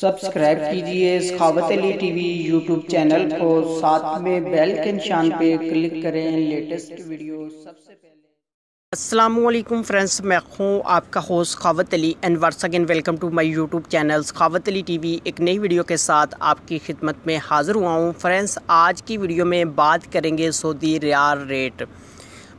Subscribe कीजिए सखावत Ali TV YouTube channel को, साथ में बेल के निशान पे क्लिक करें लेटेस्ट वीडियो सबसे पहले। अस्सलामुअलैकुम फ्रेंड्स, मैं हूँ आपका host Sakhawat Ali and once again welcome to my YouTube channel Sakhawat Ali TV. एक नई वीडियो के साथ आपकी खिदमत में हाज़िर हुआ हूँ। फ्रेंड्स, आज की वीडियो में बात करेंगे सऊदी रियाल रेट।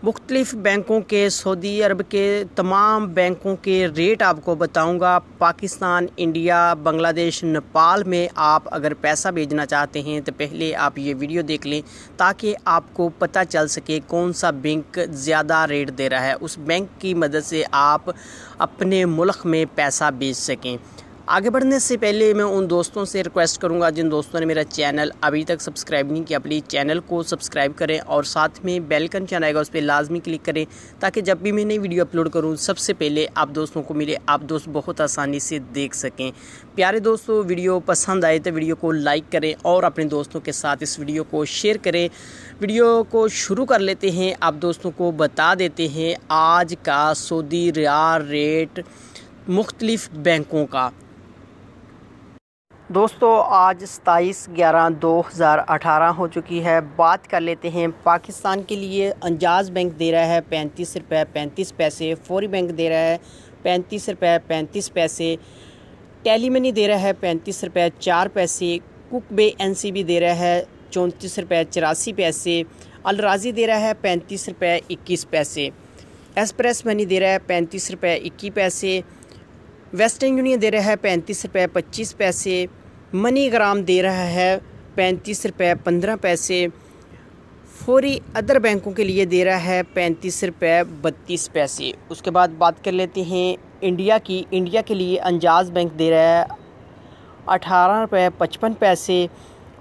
मुख्तलिफ़ बैंकों के, सऊदी अरब के तमाम बैंकों के रेट आपको बताऊंगा। पाकिस्तान, इंडिया, बांग्लादेश, नेपाल में आप अगर पैसा भेजना चाहते हैं तो पहले आप ये वीडियो देख लें ताकि आपको पता चल सके कौन सा बैंक ज़्यादा रेट दे रहा है। उस बैंक की मदद से आप अपने मुल्क में पैसा भेज सकें। आगे बढ़ने से पहले मैं उन दोस्तों से रिक्वेस्ट करूंगा जिन दोस्तों ने मेरा चैनल अभी तक सब्सक्राइब नहीं किया, प्लीज़ चैनल को सब्सक्राइब करें और साथ में बेल का निशान आएगा उस पर लाजमी क्लिक करें ताकि जब भी मैं नई वीडियो अपलोड करूं सबसे पहले आप दोस्तों को मिले, आप दोस्त बहुत आसानी से देख सकें। प्यारे दोस्तों, वीडियो पसंद आए तो वीडियो को लाइक करें और अपने दोस्तों के साथ इस वीडियो को शेयर करें। वीडियो को शुरू कर लेते हैं। आप दोस्तों को बता देते हैं आज का सऊदी रियाल रेट मुख्तलिफ़ बैंकों का। दोस्तों, आज 27/11/2018 हो चुकी है। बात कर लेते हैं पाकिस्तान के लिए। अंजाज बैंक दे रहा है 35 रुपये 35 पैसे। फौरी बैंक दे रहा है 35 रुपये 35 पैसे। टेली मनी दे रहा है 35 रुपये 4 पैसे। कुक बे NCB दे रहा है 34 रुपये 84 पैसे। अल राज़ी दे रहा है 35 रुपये 21 पैसे। एक्सप्रेस मनी दे रहा है 35 रुपये 21 पैसे। वेस्टर्न यूनियन दे रहा है 35 रुपये 25 पैसे। मनी ग्राम दे रहा है 35 रुपये 15 पैसे। फौरी अदर बैंकों के लिए दे रहा है 35 रुपये 32 पैसे। उसके बाद बात कर लेते हैं इंडिया की। इंडिया के लिए अंजाज बैंक दे रहा है 18 रुपये 55 पैसे।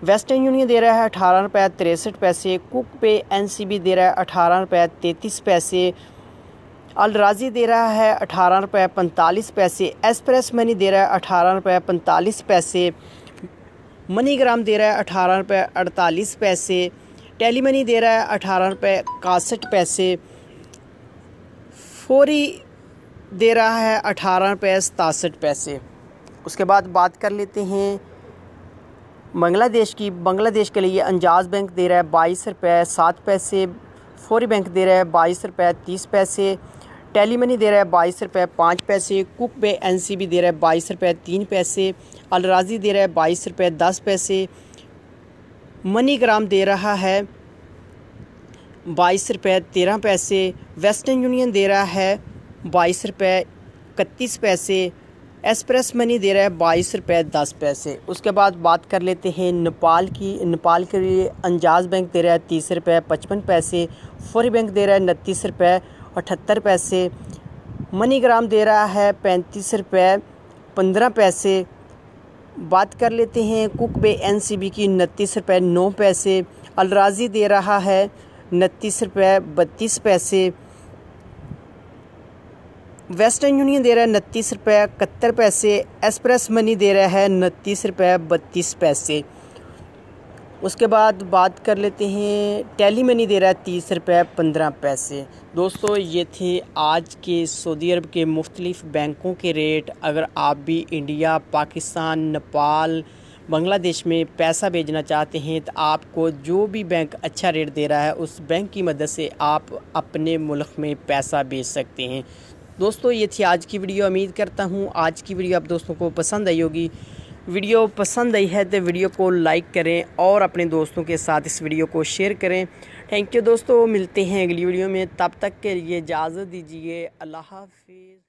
वेस्टर्न यूनियन दे रहा है 18 रुपये 63 पैसे। कुक पे NCB दे रहा है 18 रुपये 33 पैसे। अल राज़ी दे रहा है 18 रुपये 45 पैसे। एक्सप्रेस मनी दे रहा है 18 रुपये 45 पैसे। मनी ग्राम दे रहा है 18 रुपये 48 पैसे। टेली मनी दे रहा है 18 रुपये 61 पैसे। फौरी दे रहा है 18 रुपये 67 पैसे। उसके बाद बात कर लेते हैं बांग्लादेश की। बांग्लादेश के लिए अंजाज बैंक दे रहा है 22 रुपये 7 पैसे। फौरी बैंक दे रहा है 22 रुपये 30 पैसे। टेली मनी दे रहा है 22 रुपये 5 पैसे। कुक बे NCB दे रहा है 22 रुपये 3 पैसे। अल राज़ी दे रहा है 22 रुपये 10 पैसे। मनी ग्राम दे रहा है 22 रुपये 13 पैसे। वेस्टर्न यूनियन दे रहा है 22 रुपये 31 पैसे। एक्सप्रेस मनी दे रहा है 22 रुपये 10 पैसे। उसके बाद बात कर लेते हैं नेपाल की। नेपाल के लिए अंजाज बैंक दे रहा है 30 रुपये 55 पैसे। फौरी बैंक दे रहा है 29 रुपये 78 पैसे। मनी ग्राम दे रहा है 35 रुपये 15 पैसे। बात कर लेते हैं कुक बे NCB की। 29 रुपये 9 पैसे। अल राज़ी दे रहा है 29 रुपये 32 पैसे। वेस्टर्न यूनियन दे रहा है 29 रुपये 71 पैसे। एक्सप्रेस मनी दे रहा है 29 रुपये 32 पैसे। उसके बाद बात कर लेते हैं टेली मनी दे रहा है 30 रुपये 15 पैसे। दोस्तों, ये थे आज के सऊदी अरब के मुख्तलिफ़ बैंकों के रेट। अगर आप भी इंडिया, पाकिस्तान, नेपाल, बांग्लादेश में पैसा भेजना चाहते हैं तो आपको जो भी बैंक अच्छा रेट दे रहा है उस बैंक की मदद से आप अपने मुल्क में पैसा भेज सकते हैं। दोस्तों, ये थी आज की वीडियो। उम्मीद करता हूँ आज की वीडियो आप दोस्तों को पसंद आई होगी। वीडियो पसंद आई है तो वीडियो को लाइक करें और अपने दोस्तों के साथ इस वीडियो को शेयर करें। थैंक यू दोस्तों, मिलते हैं अगली वीडियो में। तब तक के लिए इजाज़त दीजिए। अल्लाह हाफिज़।